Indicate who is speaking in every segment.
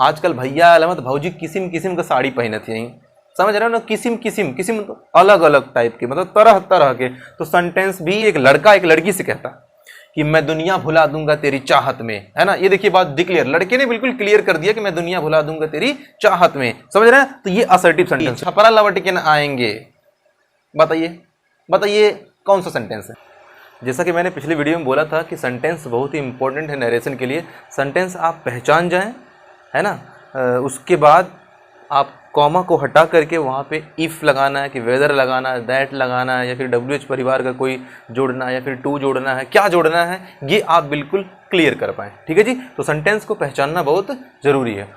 Speaker 1: आजकल भैया अलमत भौजी किस्म किस्म का साड़ी पहनती हैं, समझ रहे हो ना, किस्म किस्म किस्म तो अलग अलग टाइप के, मतलब तरह तरह के। तो सेंटेंस भी एक लड़का एक लड़की से कहता कि मैं दुनिया भुला दूंगा तेरी चाहत में, है ना। ये देखिए बात डिक्लेयर, लड़के ने बिल्कुल क्लियर कर दिया कि मैं दुनिया भुला दूंगा तेरी चाहत में, समझ रहे हैं। तो ये असर्टिव सेंटेंस। छपरा लवट के न आएंगे, बताइए बताइए कौन सा सेंटेंस है। जैसा कि मैंने पिछली वीडियो में बोला था कि सेंटेंस बहुत ही इंपॉर्टेंट है नरेशन के लिए। सेंटेंस आप पहचान जाएं, है ना, उसके बाद आप कॉमा को हटा करके वहाँ पे इफ़ लगाना है कि वेदर लगाना है, दैट लगाना है, या फिर WH परिवार का कोई जोड़ना है, या फिर टू जोड़ना है, क्या जोड़ना है, ये आप बिल्कुल क्लियर कर पाएँ, ठीक है जी। तो सेंटेंस को पहचानना बहुत ज़रूरी है।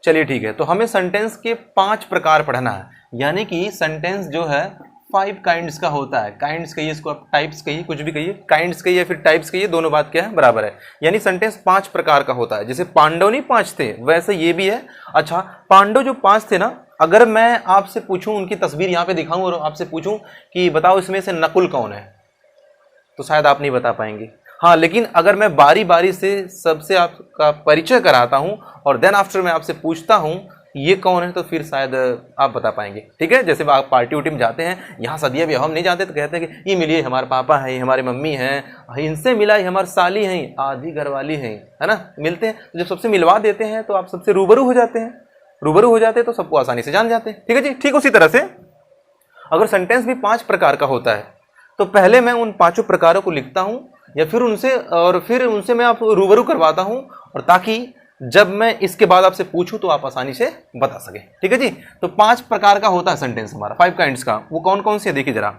Speaker 1: चलिए ठीक है, तो हमें सेंटेंस के 5 प्रकार पढ़ना है, यानी कि सेंटेंस जो है 5 काइंड्स का होता है। काइंड्स कहिए इसको, आप टाइप्स कहिए, कुछ भी कहिए, काइंड्स कहिए फिर टाइप्स कहिए, दोनों बात क्या है, बराबर है। यानी सेंटेंस 5 प्रकार का होता है। जैसे पांडव नहीं 5 थे, वैसे ये भी है। अच्छा, पांडव जो 5 थे ना, अगर मैं आपसे पूछूं, उनकी तस्वीर यहाँ पे दिखाऊं और आपसे पूछूं कि बताओ इसमें से नकुल कौन है, तो शायद आप नहीं बता पाएंगे। हाँ, लेकिन अगर मैं बारी बारी से सबसे आपका परिचय कराता हूँ और देन आफ्टर मैं आपसे पूछता हूँ ये कौन है, तो फिर शायद आप बता पाएंगे, ठीक है। जैसे आप पार्टी उटी में जाते हैं, यहाँ सदिया भी हम नहीं जानते तो कहते हैं कि ये मिलिए हमारे पापा हैं, ये हमारे मम्मी हैं, इनसे मिला ये हमारी साली हैं, आधी घरवाली हैं, है ना। मिलते हैं, जब सबसे मिलवा देते हैं तो आप सबसे रूबरू हो जाते हैं, रूबरू हो जाते हैं तो सबको आसानी से जान जाते हैं, ठीक है जी। ठीक उसी तरह से अगर सेंटेंस भी 5 प्रकार का होता है तो पहले मैं उन 5 प्रकारों को लिखता हूँ या फिर उनसे मैं आप रूबरू करवाता हूँ, और ताकि जब मैं इसके बाद आपसे पूछूं तो आप आसानी से बता सके, ठीक है जी। तो 5 प्रकार का होता है सेंटेंस हमारा, 5 काइंड्स का। वो कौन कौन से, देखिए जरा,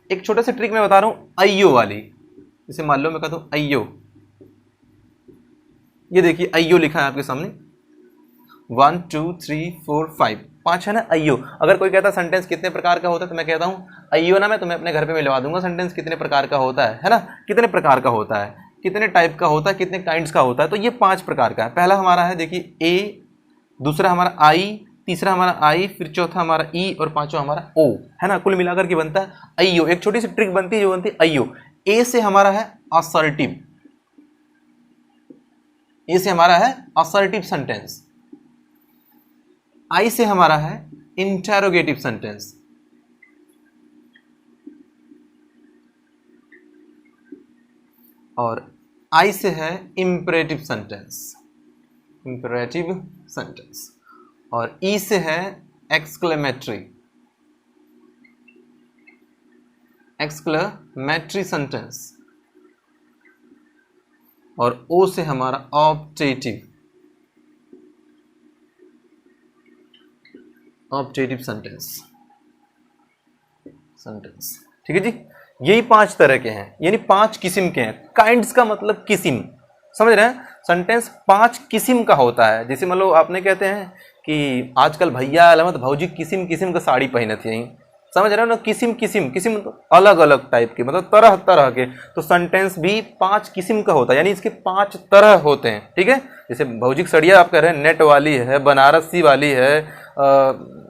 Speaker 1: एक छोटा सा ट्रिक मैं बता रहा हूं, अय्यो वाली। जैसे मान लो मैं कहता हूं अय्यो, ये देखिए अय्यो लिखा है आपके सामने, 1 2 3 4 5, 5 है ना अय्यो। अगर कोई कहता है सेंटेंस कितने प्रकार का होता है, तो मैं कहता हूं अय्यो ना, मैं तुम्हें अपने घर पे मिलवा दूंगा, सेंटेंस कितने प्रकार का होता है ना, कितने प्रकार का होता है, कितने टाइप का होता है, कितने काइंड्स का होता है। तो ये 5 प्रकार का है। पहला हमारा है देखिए ए, दूसरा हमारा आई, तीसरा हमारा आई, फिर चौथा हमारा ई, और पांचवा हमारा ओ, है ना। कुल मिलाकर के बनता है अय्यो। एक छोटी सी ट्रिक बनती है जो बनती है अय्यो। ए से हमारा है असर्टिव, ए से हमारा है असर्टिव सेंटेंस। आई से हमारा है इंटेरोगेटिव सेंटेंस, और आई से है इंपरेटिव सेंटेंस, इंपरेटिव सेंटेंस, और ई से है एक्सक्लेमेटरी, एक्सक्लेमेटरी सेंटेंस, और ओ से हमारा ऑप्टेटिव, ऑप्टेटिव सेंटेंस, ठीक है जी। यही 5 तरह के हैं, यानी 5 किस्म के हैं। काइंड्स का मतलब किस्म, समझ रहे हैं। सेंटेंस 5 किस्म का होता है। जैसे मान लो आपने कहते हैं कि आजकल भैया अलमत भौजी किस्म किस्म का साड़ी पहनती हैं, समझ रहे हो ना, किस्म किस्म किस्म तो अलग अलग टाइप के, मतलब तरह तरह के। तो सेंटेंस भी 5 किस्म का होता है, यानी इसके 5 तरह होते हैं, ठीक है। जैसे भौजी की सड़िया आप कह रहे हैं नेट वाली है, बनारसी वाली है,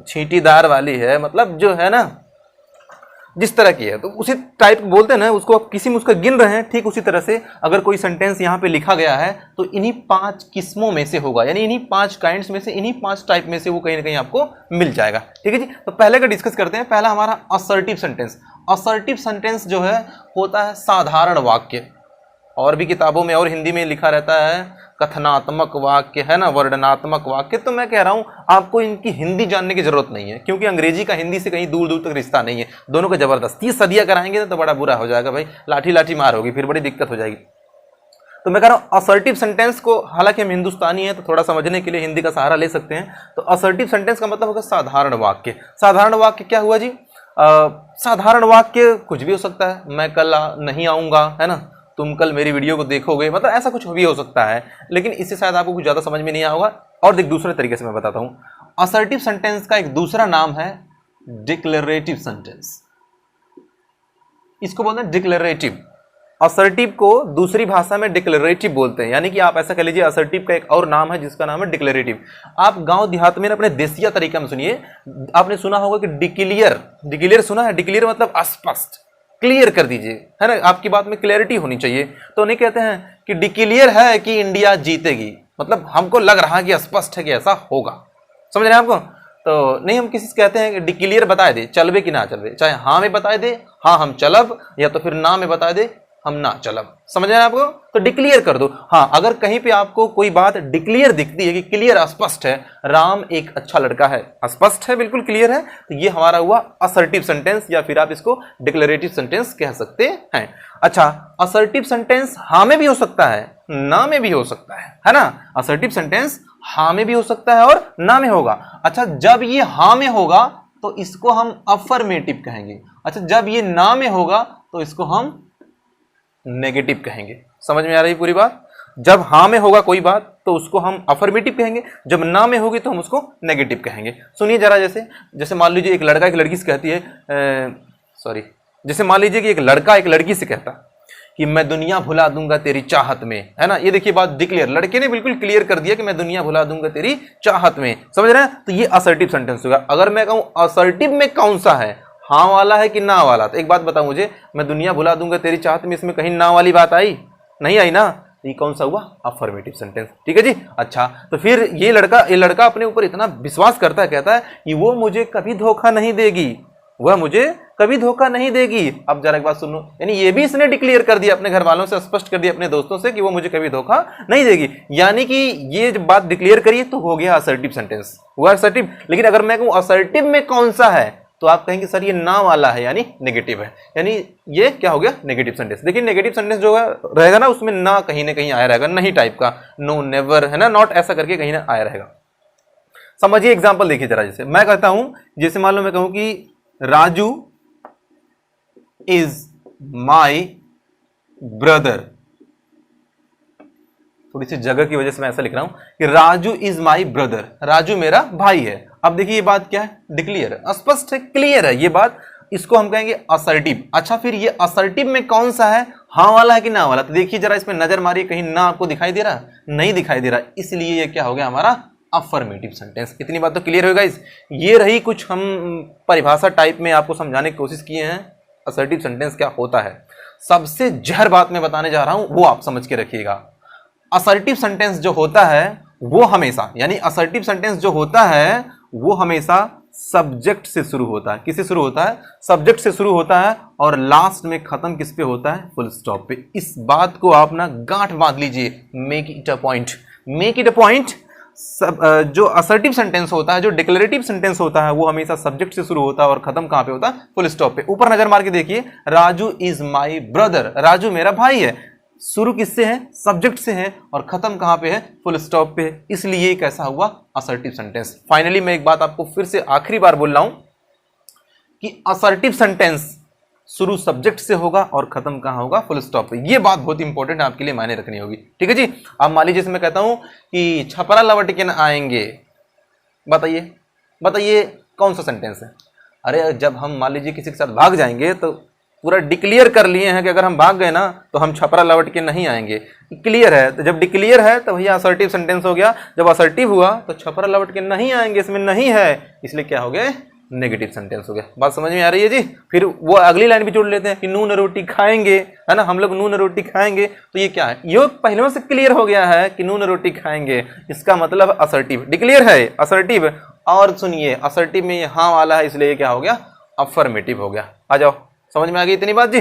Speaker 1: छींटीदार वाली है, मतलब जो है ना जिस तरह की है, तो उसी टाइप बोलते हैं ना, उसको आप किसी में उसका गिन रहे हैं। ठीक उसी तरह से अगर कोई सेंटेंस यहाँ पे लिखा गया है तो इन्हीं 5 किस्मों में से होगा, यानी इन्हीं 5 काइंड्स में से, इन्हीं 5 टाइप में से वो कहीं ना कहीं आपको मिल जाएगा, ठीक है जी। तो पहले का डिस्कस करते हैं। पहला हमारा असर्टिव सेंटेंस। असर्टिव सेंटेंस जो है होता है साधारण वाक्य, और भी किताबों में और हिंदी में लिखा रहता है कथनात्मक वाक्य, है ना, वर्णनात्मक वाक्य। तो मैं कह रहा हूं आपको इनकी हिंदी जानने की जरूरत नहीं है, क्योंकि अंग्रेजी का हिंदी से कहीं दूर दूर तक रिश्ता नहीं है। दोनों का जबरदस्ती सदिया कराएंगे तो बड़ा बुरा हो जाएगा भाई, लाठी लाठी मार होगी, फिर बड़ी दिक्कत हो जाएगी। तो मैं कह रहा हूं असर्टिव सेंटेंस को, हालांकि हम हिंदुस्तानी हैं तो थोड़ा समझने के लिए हिंदी का सहारा ले सकते हैं। तो असर्टिव सेंटेंस का मतलब होगा साधारण वाक्य। साधारण वाक्य क्या हुआ जी? साधारण वाक्य कुछ भी हो सकता है। मैं कल नहीं आऊंगा, है ना, तुम कल मेरी वीडियो को देखोगे, मतलब ऐसा कुछ भी हो सकता है। लेकिन इससे शायद आपको कुछ ज्यादा समझ में नहीं आएगा। और एक दूसरे तरीके से मैं बताता हूं, असर्टिव सेंटेंस का एक दूसरा नाम है डिक्लेरेटिव सेंटेंस। इसको बोलते हैं डिक्लेरेटिव। असर्टिव को दूसरी भाषा में डिक्लेरेटिव बोलते हैं, यानी कि आप ऐसा कह लीजिए असर्टिव का एक और नाम है जिसका नाम है डिक्लेरेटिव। आप गांव देहात में अपने देसिया तरीका में सुनिए, आपने सुना होगा कि डिक्लेयर, डिक्लेयर सुना है? डिक्लेयर मतलब स्पष्ट, क्लियर कर दीजिए, है ना, आपकी बात में क्लैरिटी होनी चाहिए। तो नहीं कहते हैं कि डिक्लेयर है कि इंडिया जीतेगी, मतलब हमको लग रहा है कि स्पष्ट है कि ऐसा होगा, समझ रहे हैं आपको। तो नहीं हम किसी से कहते हैं कि डिक्लियर बता दे चलबे कि ना चलबे, चाहे हाँ में बता दे हाँ हम चलब, या तो फिर ना में बता दे हम ना चलब, समझ रहे हैं आपको। तो डिक्लियर कर दो। हाँ अगर कहीं पे आपको कोई बात डिक्लियर दिखती है कि क्लियर स्पष्ट है, राम एक अच्छा लड़का है, स्पष्ट है बिल्कुल क्लियर है, तो ये हमारा हुआ असर्टिव सेंटेंस, या फिर आप इसको डिक्लेरेटिव सेंटेंस कह सकते हैं। अच्छा असर्टिव सेंटेंस हाँ में भी हो सकता है ना में भी हो सकता है ना। असर्टिव सेंटेंस हाँ में भी हो सकता है और ना में होगा। अच्छा जब ये हाँ में होगा तो इसको हम अफर्मेटिव कहेंगे। अच्छा जब ये ना में होगा तो इसको हम नेगेटिव कहेंगे। समझ में आ रही पूरी बात। जब हाँ में होगा कोई बात तो उसको हम अफर्मेटिव कहेंगे, जब ना में होगी तो हम उसको नेगेटिव कहेंगे। सुनिए जरा, जैसे मान लीजिए एक लड़का एक लड़की से कहती है जैसे मान लीजिए कि एक लड़का एक लड़की से कहता कि मैं दुनिया भुला दूंगा तेरी चाहत में, है ना। ये देखिए बात डिक्लेयर, लड़के ने बिल्कुल क्लियर कर दिया कि मैं दुनिया भुला दूंगा तेरी चाहत में, समझ रहे हैं। तो ये असर्टिव सेंटेंस होगा। अगर मैं कहूं असर्टिव में कौन सा है, हाँ वाला है कि ना वाला, तो एक बात बताओ मुझे, मैं दुनिया भुला दूंगा तेरी चाहत में, इसमें कहीं ना वाली बात आई नहीं आई ना, ये कौन सा हुआ अफर्मेटिव सेंटेंस, ठीक है जी। अच्छा तो फिर ये लड़का अपने ऊपर इतना विश्वास करता है, कहता है कि वो मुझे कभी धोखा नहीं देगी, वह मुझे कभी धोखा नहीं देगी। अब जरा एक बात सुनो, यानी ये भी इसने डिक्लेयर कर दिया अपने घर वालों से, स्पष्ट कर दिया अपने दोस्तों से कि वो मुझे कभी धोखा नहीं देगी, यानी कि ये जब बात डिक्लेयर करिए तो हो गया असर्टिव सेंटेंस, हुआ असर्टिव। लेकिन अगर मैं कहूं असर्टिव में कौन सा है, तो आप कहेंगे सर ये ना वाला है, यानी नेगेटिव है, यानी ये क्या हो गया नेगेटिव सेंटेंस। देखिए नेगेटिव सेंटेंस जो रहेगा ना उसमें ना कहीं आया रहेगा, नहीं टाइप का, नो नेवर है ना, नॉट ऐसा करके कहीं ना आया रहेगा। समझिए एग्जांपल देखिए जरा, जैसे मैं कहता हूं, जैसे मान लो मैं कहूं कि राजू इज माई ब्रदर, थोड़ी सी जगह की वजह से मैं ऐसा लिख रहा हूं कि Raju is my brother, Raju मेरा भाई है। अब देखिए ये बात क्या है, डिक्लेयर, स्पष्ट है, क्लियर है ये बात, इसको हम कहेंगे असर्टिव। अच्छा फिर ये असर्टिव में कौन सा है, हाँ वाला है कि ना वाला, तो देखिए जरा इसमें नजर मारिए, कहीं ना आपको दिखाई दे रहा, नहीं दिखाई दे रहा, इसलिए ये क्या हो गया हमारा अफर्मेटिव सेंटेंस। इतनी बात तो क्लियर होगा इस, ये रही कुछ हम परिभाषा टाइप में आपको समझाने की कोशिश किए हैं असर्टिव सेंटेंस क्या होता है। सबसे जहर बात मैं बताने जा रहा हूं वो आप समझ के रखिएगा। असर्टिव सेंटेंस जो होता है वो हमेशा, यानी असर्टिव सेंटेंस जो होता है वो हमेशा सब्जेक्ट से शुरू होता है। किससे शुरू होता है, सब्जेक्ट से शुरू होता है, और लास्ट में खत्म किस पे होता है, फुल स्टॉप पे। इस बात को आप ना गांठ बांध लीजिए, make it a point, make it a point. जो असर्टिव सेंटेंस होता है, जो डिक्लेरेटिव सेंटेंस होता है, वो हमेशा सब्जेक्ट से शुरू होता है और खत्म कहां पे होता है, फुल स्टॉप पे। ऊपर नजर मार के देखिए, Raju is my brother, Raju मेरा भाई है, शुरू किससे है, सब्जेक्ट से है, और खत्म कहां पे है, फुल स्टॉप पे, इसलिए कैसा हुआ असर्टिव सेंटेंस। फाइनली मैं एक बात आपको फिर से आखिरी बार बोल रहा हूं कि असर्टिव सेंटेंस शुरू सब्जेक्ट से होगा और खत्म कहां होगा, फुल स्टॉप पे। ये बात बहुत इंपॉर्टेंट है, आपके लिए मायने रखनी होगी, ठीक है जी। अब मान लीजिए मैं कहता हूं कि छपरा लौट के न आएंगे, बताइए बताइए कौन सा सेंटेंस है। अरे जब हम मान लीजिए किसी के साथ भाग जाएंगे तो पूरा डिक्लेयर कर लिए हैं कि अगर हम भाग गए ना तो हम छपरा लौट के नहीं आएंगे, क्लियर है। तो जब डिक्लेयर है तो भैया असर्टिव सेंटेंस हो गया, जब असर्टिव हुआ तो छपरा लौट के नहीं आएंगे, इसमें नहीं है, इसलिए क्या हो गया, नेगेटिव सेंटेंस हो गया। बात समझ में आ रही है जी। फिर वो अगली लाइन भी जोड़ लेते हैं कि नून रोटी खाएंगे, है ना, हम लोग नून रोटी खाएंगे, तो ये क्या है, ये पहले से क्लियर हो गया है कि नून रोटी खाएंगे, इसका मतलब असर्टिव, डिक्लेयर है असर्टिव। और सुनिए असर्टिव में ये हाँ वाला है, इसलिए क्या हो गया, अफर्मेटिव हो गया। आ जाओ, समझ में आ गई इतनी बात जी।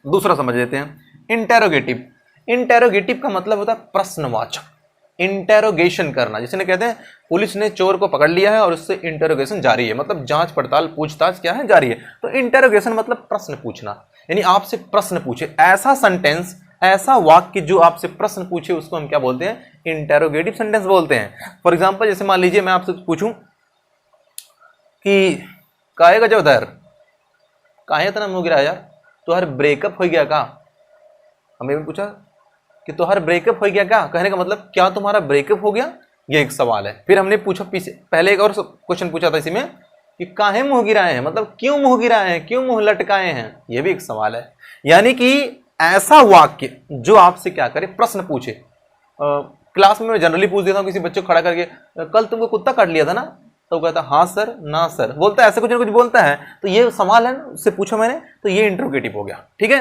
Speaker 1: दूसरा समझ लेते हैं, इंटेरोगेटिव। इंटेरोगेटिव का मतलब होता है प्रश्नवाचक, इंटेरोगेशन करना। जिसे कहते हैं पुलिस ने चोर को पकड़ लिया है और उससे इंटेरोगेशन जारी है, मतलब जांच पड़ताल पूछताछ क्या है, जारी है। तो इंटेरोगेशन मतलब प्रश्न पूछना, यानी आपसे प्रश्न पूछे, ऐसा सेंटेंस, ऐसा वाक्य जो आपसे प्रश्न पूछे, उसको हम क्या बोलते हैं, इंटेरोगेटिव सेंटेंस बोलते हैं। फॉर एग्जांपल जैसे मान लीजिए मैं आपसे पूछूं कि काहे का उधर काहे इतना मुंह गिरा यार, तुहार ब्रेकअप हो गया का, हमें भी पूछा कि तुम्हारा ब्रेकअप हो गया क्या, कहने का मतलब क्या तुम्हारा ब्रेकअप हो गया, ये एक सवाल है। फिर हमने पूछा पहले एक और क्वेश्चन पूछा था इसी में कि काहे मुंह गिराए हैं, मतलब क्यों मुंह गिराए हैं, क्यों मुंह लटकाए हैं, ये भी एक सवाल है। यानी कि ऐसा वाक्य जो आपसे क्या करे, प्रश्न पूछे। क्लास में मैं जनरली पूछ देता हूँ किसी बच्चे को खड़ा करके, कल तुमको कुत्ता काट लिया था ना, तो कहता हाँ सर, ना सर, बोलता है, ऐसे कुछ ना कुछ बोलता है। तो ये सवाल है, उससे पूछो मैंने, तो ये इंट्रोगेटिव हो गया, ठीक है।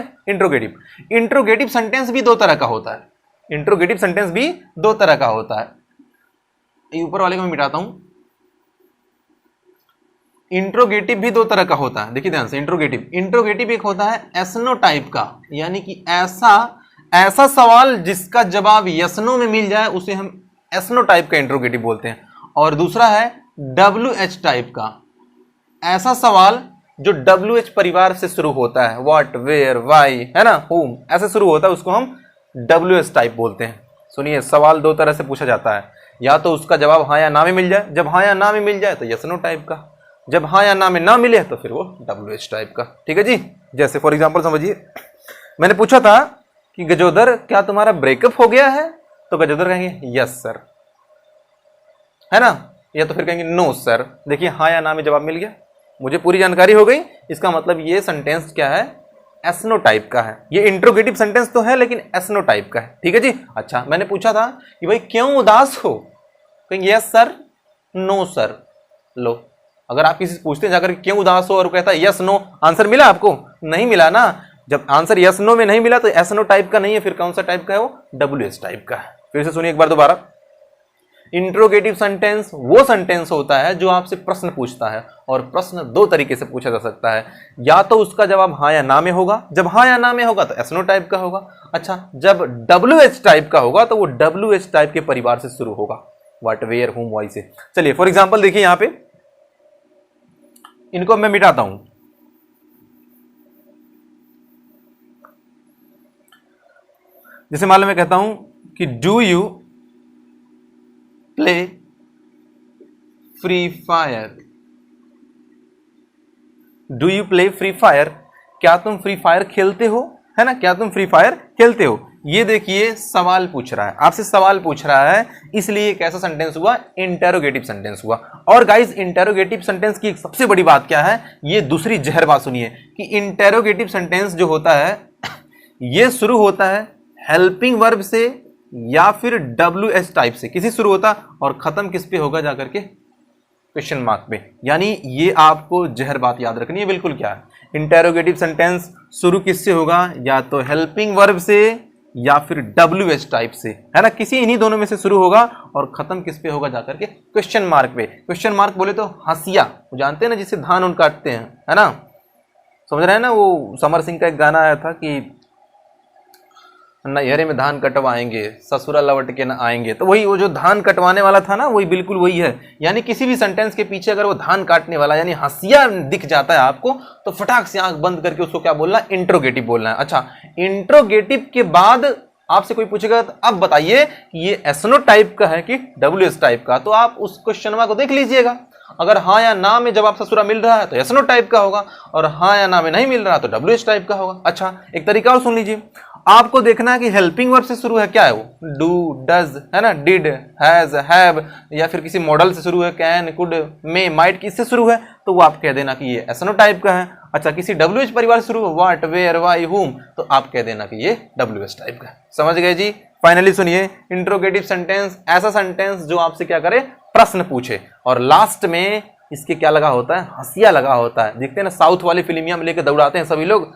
Speaker 1: इंट्रोगेटिव सेंटेंस भी दो तरह का होता है, इंट्रोगेटिव सेंटेंस भी दो तरह का होता है। ये ऊपर वाले को मैं मिटाता हूं। इंट्रोगेटिव भी दो तरह का होता है, देखिए ध्यान से। इंट्रोगेटिव एक होता है एसनो टाइप का, यानी कि ऐसा सवाल जिसका जवाब यस नो में मिल जाए उसे हम एसनो टाइप का इंट्रोगेटिव बोलते हैं। और दूसरा है WH टाइप का, ऐसा सवाल जो WH परिवार से शुरू होता है, व्हाट, वेयर, वाई, है ना, होम, ऐसे शुरू होता है, उसको हम WH टाइप बोलते हैं। सुनिए, सवाल दो तरह से पूछा जाता है, या तो उसका जवाब हाँ या ना में मिल जाए, जब हाँ या ना में मिल जाए तो यस नो टाइप का, जब हाँ या ना में ना मिले तो फिर वो WH टाइप का। ठीक है जी। जैसे फॉर एग्जांपल समझिए, मैंने पूछा था कि गजोदर क्या तुम्हारा ब्रेकअप हो गया है, तो गजोदर कहेंगे यस सर, है ना, या तो फिर कहेंगे नो सर। देखिए हाँ या ना में जवाब मिल गया, मुझे पूरी जानकारी हो गई। इसका मतलब ये सेंटेंस क्या है, एसनो टाइप का है। ये इंट्रोगेटिव सेंटेंस तो है लेकिन एसनो टाइप का है। ठीक है जी। अच्छा, मैंने पूछा था कि भाई क्यों उदास हो, कहेंगे यस सर, नो सर। लो, अगर आप किसी से पूछते हैं जाकर क्यों उदास हो और कहता है यस नो, आंसर मिला आपको? नहीं मिला ना। जब आंसर यस नो में नहीं मिला तो एसनो टाइप का नहीं है, फिर कौन सा टाइप का है? वो WH टाइप का है। फिर से सुनिए एक बार दोबारा। इंट्रोगेटिव सेंटेंस वो सेंटेंस होता है जो आपसे प्रश्न पूछता है, और प्रश्न दो तरीके से पूछा जा सकता है, या तो उसका जवाब हाँ या ना में होगा, जब हाँ या ना में होगा तो एसनो टाइप का होगा। अच्छा, जब WH टाइप का होगा तो वो WH टाइप के परिवार से शुरू होगा, व्हाट, वेयर, होम, वाई से। चलिए फॉर एग्जांपल देखिए, यहां पे इनको मैं मिटाता हूं। जैसे मान लो मैं कहता हूं कि do you play free fire, do you play free fire, क्या तुम फ्री फायर खेलते हो, है ना, क्या तुम फ्री फायर खेलते हो। ये देखिए सवाल पूछ रहा है, आपसे सवाल पूछ रहा है, इसलिए कैसा सेंटेंस हुआ, इंटेरोगेटिव सेंटेंस हुआ। और गाइस, इंटेरोगेटिव सेंटेंस की एक सबसे बड़ी बात क्या है, ये दूसरी जहर बात सुनिए कि इंटेरोगेटिव सेंटेंस जो होता है ये शुरू होता है हेल्पिंग वर्ब से या फिर WH टाइप से, किसी शुरू होता, और खत्म किस पे होगा जाकर के, क्वेश्चन मार्क पे। यानी ये आपको जहर बात याद रखनी है बिल्कुल। क्या है, इंटेरोगेटिव सेंटेंस शुरू किससे होगा, या तो हेल्पिंग वर्ब से या फिर WH टाइप से, है ना, किसी इन्हीं दोनों में से शुरू होगा, और खत्म किस पे होगा जाकर के, क्वेश्चन मार्क पे। क्वेश्चन मार्क बोले तो हंसिया, जानते हैं ना, जिससे धान उन काटते हैं, है ना, समझ रहे हैं ना। वो समर सिंह का एक गाना आया था कि नैहरे में धान कटवाएंगे, ससुरा लौट के न आएंगे, तो वही वो जो धान कटवाने वाला था ना, वही बिल्कुल वही है। यानी किसी भी सेंटेंस के पीछे अगर वो धान काटने वाला यानी हंसिया दिख जाता है आपको, तो फटाक से आंख बंद करके उसको क्या बोलना है, इंट्रोगेटिव बोलना है। अच्छा, इंट्रोगेटिव के बाद आपसे कोई पूछेगा तो अब बताइए कि ये एसनो टाइप का है कि WH टाइप का, तो आप उस क्वेश्चन को देख लीजिएगा। अगर हाँ या ना में जवाब ससुरा मिल रहा है तो एसनो टाइप का होगा, और हाँ या ना में नहीं मिल रहा तो WH टाइप का होगा। अच्छा, एक तरीका और सुन लीजिए, आपको देखना है कि हेल्पिंग वर्ब से शुरू है, क्या है वो, डू, डज, है ना, डिड, हैज, हैव, या फिर किसी मॉडल से शुरू है, कैन, कुड, मे, माइट, किससे शुरू है, तो वो आप कह देना कि ये एसनो टाइप का है। अच्छा, किसी WH परिवार से शुरू है, व्हाट, वेयर, वाई, होम, तो आप कह देना कि ये WH टाइप का है। समझ गए जी। फाइनली सुनिए, इंट्रोगेटिव सेंटेंस ऐसा सेंटेंस जो आपसे क्या करे, प्रश्न पूछे, और लास्ट में इसके क्या लगा होता है, हंसिया लगा होता है। देखते हैं ना साउथ वाली फिल्मिया में लेकर दौड़ाते हैं सभी लोग,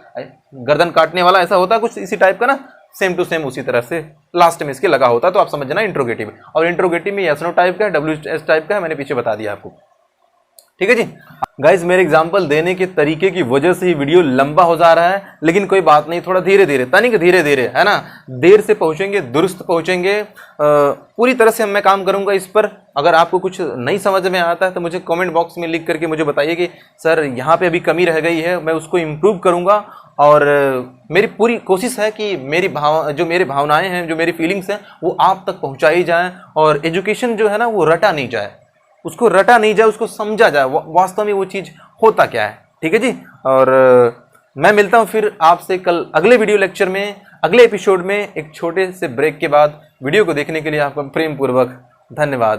Speaker 1: गर्दन काटने वाला, ऐसा होता है कुछ इसी टाइप का ना, सेम टू सेम उसी तरह से लास्ट में इसके लगा होता है। तो आप समझना इंट्रोगेटिव, और इंट्रोगेटिव में एसनो टाइप का है, WH टाइप का है, मैंने पीछे बता दिया आपको। ठीक है जी। गाइज, मेरे एग्जाम्पल देने के तरीके की वजह से ही वीडियो लंबा हो जा रहा है, लेकिन कोई बात नहीं, थोड़ा धीरे धीरे, तनिक धीरे धीरे, है ना, देर से पहुंचेंगे, दुरुस्त पहुंचेंगे। पूरी तरह से मैं काम करूंगा इस पर। अगर आपको कुछ नहीं समझ में आता है तो मुझे कमेंट बॉक्स में लिख करके मुझे बताइए कि सर यहाँ पे अभी कमी रह गई है, मैं उसको इम्प्रूव करूंगा। और मेरी पूरी कोशिश है कि मेरी भावनाएं हैं, जो मेरी फीलिंग्स हैं, वो आप तक पहुँचाई जाएँ, और एजुकेशन जो है ना वो रटा नहीं जाए, उसको रटा नहीं जाए, उसको समझा जाए वास्तव में वो चीज़ होता क्या है। ठीक है जी। और मैं मिलता हूँ फिर आपसे कल अगले वीडियो लेक्चर में, अगले एपिसोड में, एक छोटे से ब्रेक के बाद। वीडियो को देखने के लिए आपका प्रेम पूर्वक धन्यवाद।